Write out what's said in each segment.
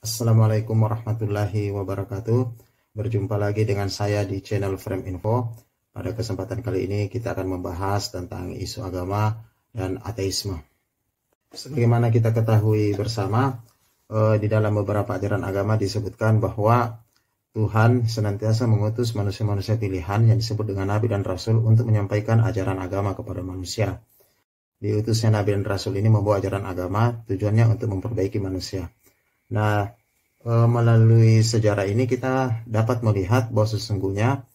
Assalamualaikum warahmatullahi wabarakatuh. Berjumpa lagi dengan saya di channel Frame Info. Pada kesempatan kali ini kita akan membahas tentang isu agama dan ateisme. Sebagaimana kita ketahui bersama, di dalam beberapa ajaran agama disebutkan bahwa Tuhan senantiasa mengutus manusia-manusia pilihan yang disebut dengan Nabi dan Rasul untuk menyampaikan ajaran agama kepada manusia. Diutusnya Nabi dan Rasul ini membawa ajaran agama, tujuannya untuk memperbaiki manusia. Nah, melalui sejarah ini kita dapat melihat bahwa sesungguhnya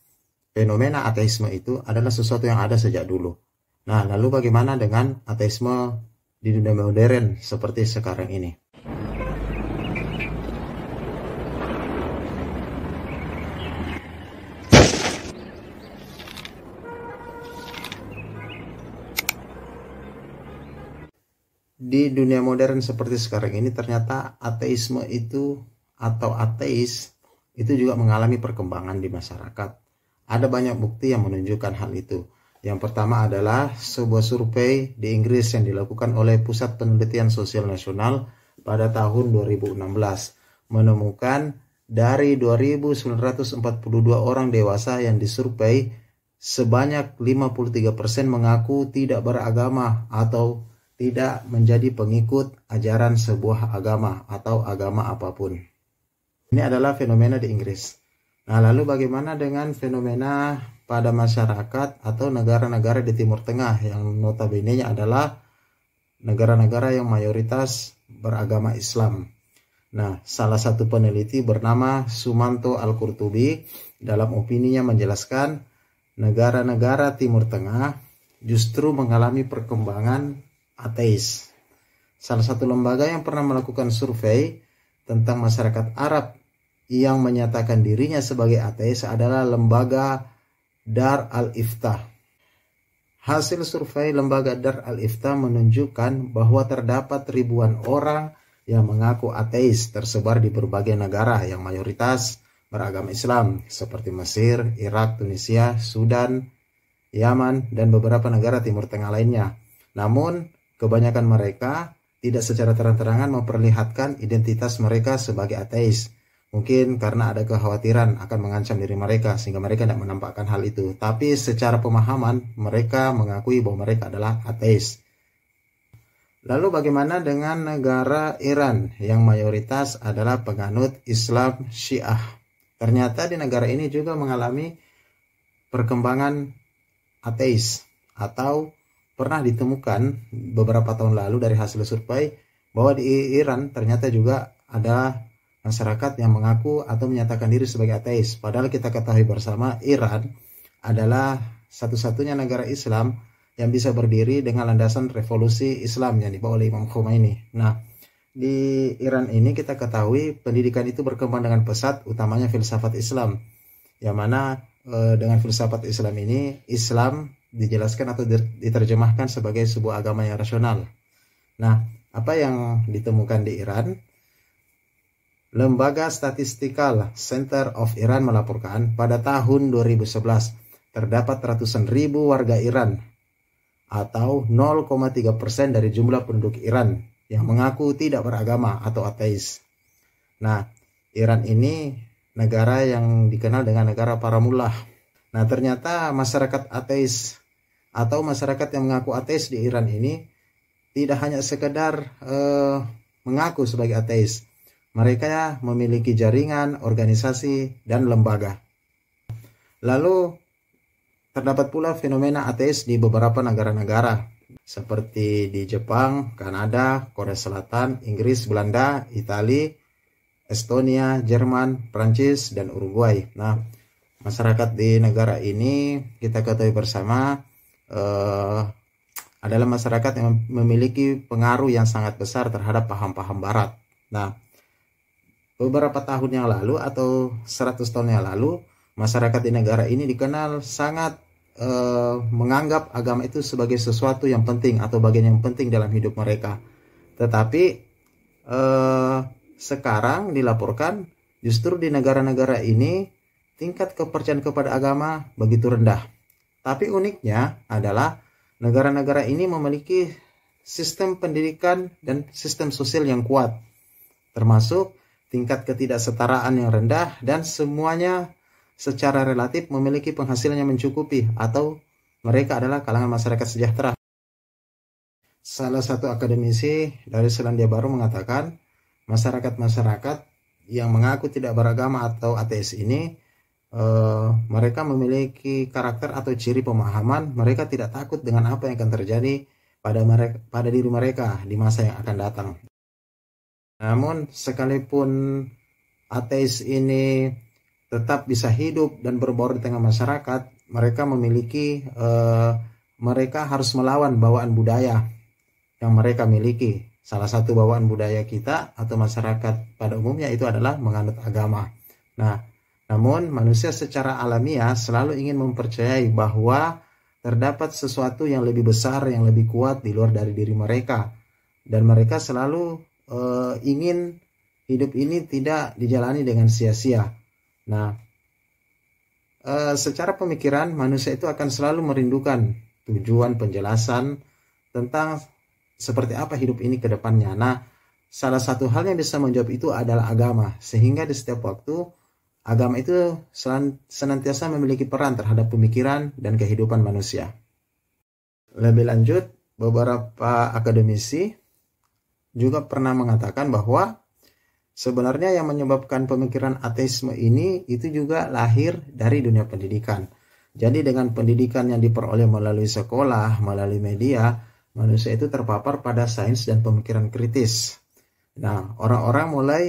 fenomena ateisme itu adalah sesuatu yang ada sejak dulu. Nah, lalu bagaimana dengan ateisme di dunia modern seperti sekarang ini? Di dunia modern seperti sekarang ini ternyata ateisme itu atau ateis itu juga mengalami perkembangan di masyarakat. Ada banyak bukti yang menunjukkan hal itu. Yang pertama adalah sebuah survei di Inggris yang dilakukan oleh Pusat Penelitian Sosial Nasional pada tahun 2016 menemukan dari 2.942 orang dewasa yang disurvei, sebanyak 53% mengaku tidak beragama atau tidak menjadi pengikut ajaran sebuah agama atau agama apapun. Ini adalah fenomena di Inggris. Nah, lalu bagaimana dengan fenomena pada masyarakat atau negara-negara di Timur Tengah yang notabene-nya adalah negara-negara yang mayoritas beragama Islam? Nah, salah satu peneliti bernama Sumanto Al-Qurtubi dalam opininya menjelaskan negara-negara Timur Tengah justru mengalami perkembangan ateis. Salah satu lembaga yang pernah melakukan survei tentang masyarakat Arab yang menyatakan dirinya sebagai ateis adalah lembaga Dar al-Iftah. Hasil survei lembaga Dar al-Iftah menunjukkan bahwa terdapat ribuan orang yang mengaku ateis tersebar di berbagai negara yang mayoritas beragama Islam seperti Mesir, Irak, Tunisia, Sudan, Yaman, dan beberapa negara Timur Tengah lainnya. Namun kebanyakan mereka tidak secara terang-terangan memperlihatkan identitas mereka sebagai ateis. Mungkin karena ada kekhawatiran akan mengancam diri mereka sehingga mereka tidak menampakkan hal itu. Tapi secara pemahaman mereka mengakui bahwa mereka adalah ateis. Lalu bagaimana dengan negara Iran yang mayoritas adalah penganut Islam Syiah? Ternyata di negara ini juga mengalami perkembangan ateis atau pernah ditemukan beberapa tahun lalu dari hasil survei bahwa di Iran ternyata juga ada masyarakat yang mengaku atau menyatakan diri sebagai ateis. Padahal kita ketahui bersama Iran adalah satu-satunya negara Islam yang bisa berdiri dengan landasan revolusi Islam yang dibawa oleh Imam Khomeini. Nah, di Iran ini kita ketahui pendidikan itu berkembang dengan pesat, utamanya filsafat Islam. Yang mana dengan filsafat Islam ini, Islam dijelaskan atau diterjemahkan sebagai sebuah agama yang rasional. Nah, apa yang ditemukan di Iran? Lembaga Statistical Center of Iran melaporkan pada tahun 2011 terdapat ratusan ribu warga Iran atau 0,3% dari jumlah penduduk Iran yang mengaku tidak beragama atau ateis. Nah, Iran ini negara yang dikenal dengan negara para mullah. Nah, ternyata masyarakat ateis atau masyarakat yang mengaku ateis di Iran ini tidak hanya sekedar mengaku sebagai ateis. Mereka memiliki jaringan, organisasi, dan lembaga. Lalu terdapat pula fenomena ateis di beberapa negara-negara seperti di Jepang, Kanada, Korea Selatan, Inggris, Belanda, Italia, Estonia, Jerman, Prancis, dan Uruguay. Nah, masyarakat di negara ini kita ketahui bersama adalah masyarakat yang memiliki pengaruh yang sangat besar terhadap paham-paham barat. Nah, beberapa tahun yang lalu atau 100 tahun yang lalu, masyarakat di negara ini dikenal sangat menganggap agama itu sebagai sesuatu yang penting atau bagian yang penting dalam hidup mereka. Tetapi sekarang dilaporkan justru di negara-negara ini tingkat kepercayaan kepada agama begitu rendah. Tapi uniknya adalah negara-negara ini memiliki sistem pendidikan dan sistem sosial yang kuat. Termasuk tingkat ketidaksetaraan yang rendah, dan semuanya secara relatif memiliki penghasilan yang mencukupi atau mereka adalah kalangan masyarakat sejahtera. Salah satu akademisi dari Selandia Baru mengatakan, masyarakat-masyarakat yang mengaku tidak beragama atau ateis ini, mereka memiliki karakter atau ciri pemahaman, mereka tidak takut dengan apa yang akan terjadi pada diri mereka di masa yang akan datang. Namun sekalipun ateis ini tetap bisa hidup dan berbaur di tengah masyarakat, mereka harus melawan bawaan budaya yang mereka miliki. Salah satu bawaan budaya kita atau masyarakat pada umumnya itu adalah menganut agama. Nah, namun manusia secara alamiah selalu ingin mempercayai bahwa terdapat sesuatu yang lebih besar, yang lebih kuat di luar dari diri mereka. Dan mereka selalu ingin hidup ini tidak dijalani dengan sia-sia. Nah, secara pemikiran manusia itu akan selalu merindukan tujuan, penjelasan tentang seperti apa hidup ini ke depannya. Nah, salah satu hal yang bisa menjawab itu adalah agama. Sehingga di setiap waktu, agama itu senantiasa memiliki peran terhadap pemikiran dan kehidupan manusia. Lebih lanjut, beberapa akademisi juga pernah mengatakan bahwa sebenarnya yang menyebabkan pemikiran ateisme ini itu juga lahir dari dunia pendidikan. Jadi dengan pendidikan yang diperoleh melalui sekolah, melalui media, manusia itu terpapar pada sains dan pemikiran kritis. Nah, orang-orang mulai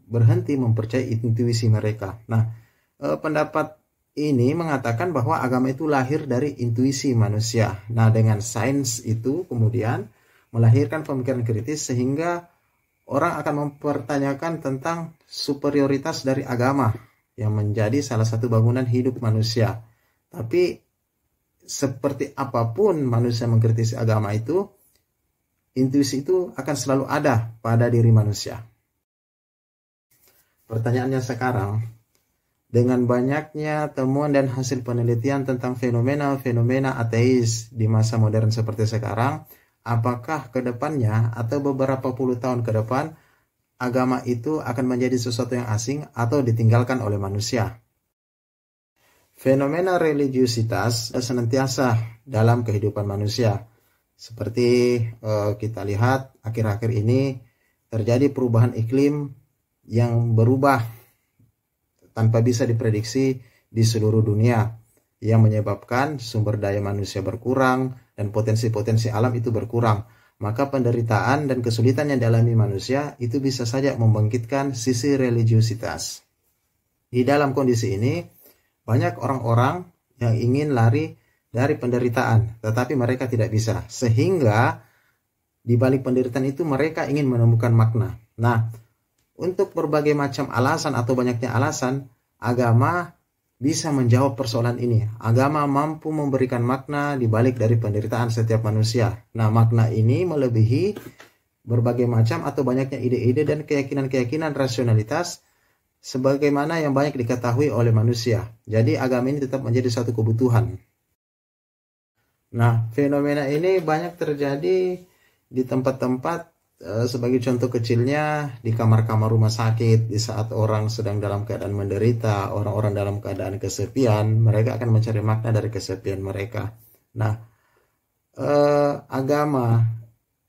berhenti mempercayai intuisi mereka. Nah, pendapat ini mengatakan bahwa agama itu lahir dari intuisi manusia. Nah, dengan sains itu kemudian melahirkan pemikiran kritis sehingga orang akan mempertanyakan tentang superioritas dari agama yang menjadi salah satu bangunan hidup manusia. Tapi seperti apapun manusia mengkritisi agama itu, intuisi itu akan selalu ada pada diri manusia. Pertanyaannya sekarang, dengan banyaknya temuan dan hasil penelitian tentang fenomena-fenomena ateis di masa modern seperti sekarang, apakah ke depannya atau beberapa puluh tahun ke depan, agama itu akan menjadi sesuatu yang asing atau ditinggalkan oleh manusia? Fenomena religiusitas senantiasa dalam kehidupan manusia. Seperti kita lihat akhir-akhir ini terjadi perubahan iklim yang berubah tanpa bisa diprediksi di seluruh dunia, yang menyebabkan sumber daya manusia berkurang dan potensi-potensi alam itu berkurang. Maka penderitaan dan kesulitan yang dialami manusia itu bisa saja membangkitkan sisi religiusitas. Di dalam kondisi ini, banyak orang-orang yang ingin lari dari penderitaan, tetapi mereka tidak bisa. Sehingga di balik penderitaan itu mereka ingin menemukan makna. Nah, untuk berbagai macam alasan atau banyaknya alasan, agama bisa menjawab persoalan ini. Agama mampu memberikan makna di balik dari penderitaan setiap manusia. Nah, makna ini melebihi berbagai macam atau banyaknya ide-ide dan keyakinan-keyakinan rasionalitas sebagaimana yang banyak diketahui oleh manusia. Jadi agama ini tetap menjadi satu kebutuhan. Nah, fenomena ini banyak terjadi di tempat-tempat, sebagai contoh kecilnya di kamar-kamar rumah sakit, di saat orang sedang dalam keadaan menderita, orang-orang dalam keadaan kesepian, mereka akan mencari makna dari kesepian mereka. Nah, agama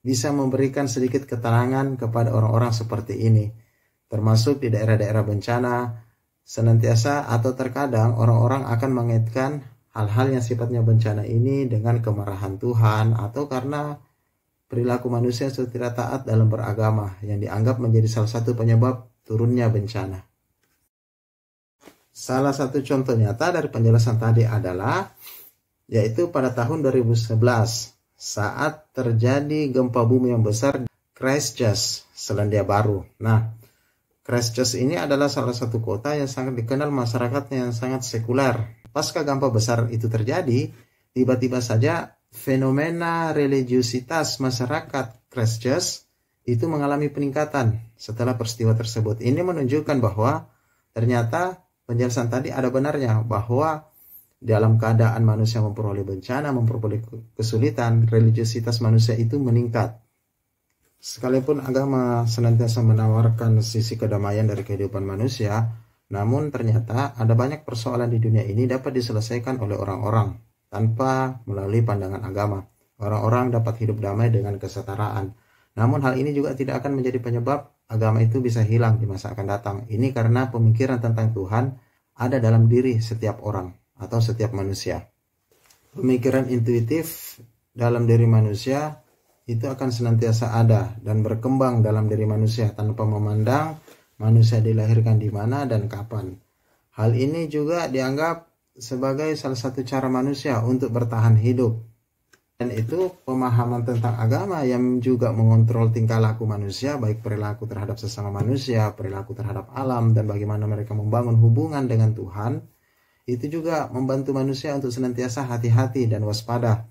bisa memberikan sedikit ketenangan kepada orang-orang seperti ini. Termasuk di daerah-daerah bencana, senantiasa atau terkadang orang-orang akan mengaitkan hal-hal yang sifatnya bencana ini dengan kemarahan Tuhan atau karena perilaku manusia yang tidak taat dalam beragama yang dianggap menjadi salah satu penyebab turunnya bencana. Salah satu contoh nyata dari penjelasan tadi adalah yaitu pada tahun 2011 saat terjadi gempa bumi yang besar di Christchurch, Selandia Baru. Nah, Christchurch ini adalah salah satu kota yang sangat dikenal masyarakatnya yang sangat sekuler. Pasca gempa besar itu terjadi, tiba-tiba saja fenomena religiusitas masyarakat Christchurch itu mengalami peningkatan setelah peristiwa tersebut. Ini menunjukkan bahwa ternyata penjelasan tadi ada benarnya, bahwa dalam keadaan manusia memperoleh bencana, memperoleh kesulitan, religiusitas manusia itu meningkat. Sekalipun agama senantiasa menawarkan sisi kedamaian dari kehidupan manusia, namun ternyata ada banyak persoalan di dunia ini dapat diselesaikan oleh orang-orang tanpa melalui pandangan agama. Orang-orang dapat hidup damai dengan kesetaraan. Namun hal ini juga tidak akan menjadi penyebab agama itu bisa hilang di masa akan datang. Ini karena pemikiran tentang Tuhan ada dalam diri setiap orang atau setiap manusia. Pemikiran intuitif dalam diri manusia itu akan senantiasa ada dan berkembang dalam diri manusia tanpa memandang manusia dilahirkan di mana dan kapan. Hal ini juga dianggap sebagai salah satu cara manusia untuk bertahan hidup. Dan itu pemahaman tentang agama yang juga mengontrol tingkah laku manusia, baik perilaku terhadap sesama manusia, perilaku terhadap alam, dan bagaimana mereka membangun hubungan dengan Tuhan. Itu juga membantu manusia untuk senantiasa hati-hati dan waspada.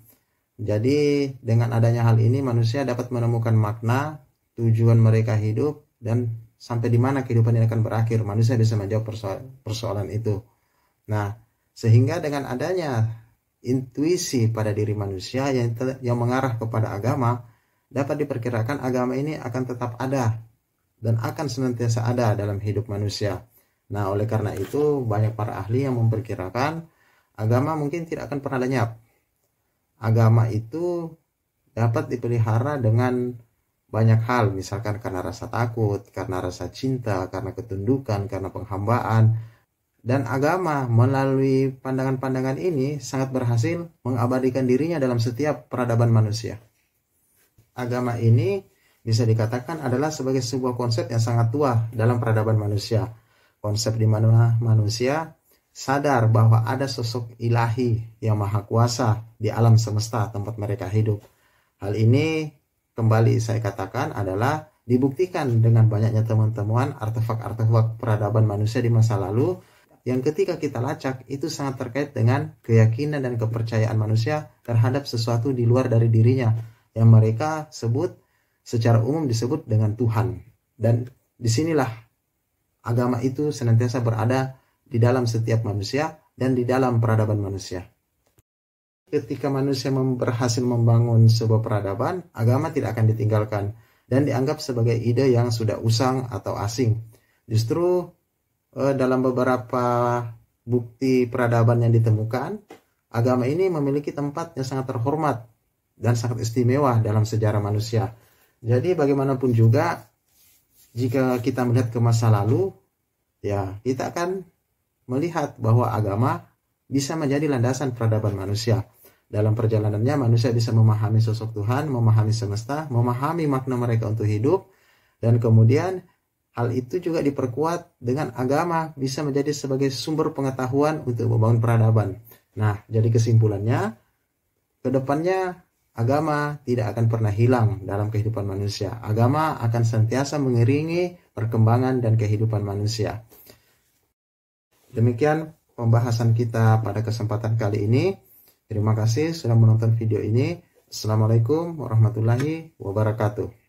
Jadi dengan adanya hal ini manusia dapat menemukan makna, tujuan mereka hidup, dan sampai di mana kehidupan ini akan berakhir. Manusia bisa menjawab persoalan itu. Nah, sehingga dengan adanya intuisi pada diri manusia yang mengarah kepada agama, dapat diperkirakan agama ini akan tetap ada dan akan senantiasa ada dalam hidup manusia. Nah, oleh karena itu banyak para ahli yang memperkirakan agama mungkin tidak akan pernah lenyap. Agama itu dapat dipelihara dengan banyak hal, misalkan karena rasa takut, karena rasa cinta, karena ketundukan, karena penghambaan. Dan agama melalui pandangan-pandangan ini sangat berhasil mengabadikan dirinya dalam setiap peradaban manusia. Agama ini bisa dikatakan adalah sebagai sebuah konsep yang sangat tua dalam peradaban manusia. Konsep di mana manusia sadar bahwa ada sosok ilahi yang maha kuasa di alam semesta tempat mereka hidup. Hal ini kembali saya katakan adalah dibuktikan dengan banyaknya temuan-temuan artefak-artefak peradaban manusia di masa lalu yang ketika kita lacak itu sangat terkait dengan keyakinan dan kepercayaan manusia terhadap sesuatu di luar dari dirinya yang mereka sebut secara umum disebut dengan Tuhan. Dan disinilah agama itu senantiasa berada di dalam setiap manusia dan di dalam peradaban manusia. Ketika manusia berhasil membangun sebuah peradaban, agama tidak akan ditinggalkan dan dianggap sebagai ide yang sudah usang atau asing. Justru dalam beberapa bukti peradaban yang ditemukan, agama ini memiliki tempat yang sangat terhormat dan sangat istimewa dalam sejarah manusia. Jadi bagaimanapun juga, jika kita melihat ke masa lalu, ya kita akan melihat bahwa agama bisa menjadi landasan peradaban manusia. Dalam perjalanannya manusia bisa memahami sosok Tuhan, memahami semesta, memahami makna mereka untuk hidup, dan kemudian hal itu juga diperkuat dengan agama bisa menjadi sebagai sumber pengetahuan untuk membangun peradaban. Nah, jadi kesimpulannya, kedepannya agama tidak akan pernah hilang dalam kehidupan manusia. Agama akan senantiasa mengiringi perkembangan dan kehidupan manusia. Demikian pembahasan kita pada kesempatan kali ini. Terima kasih sudah menonton video ini. Assalamualaikum warahmatullahi wabarakatuh.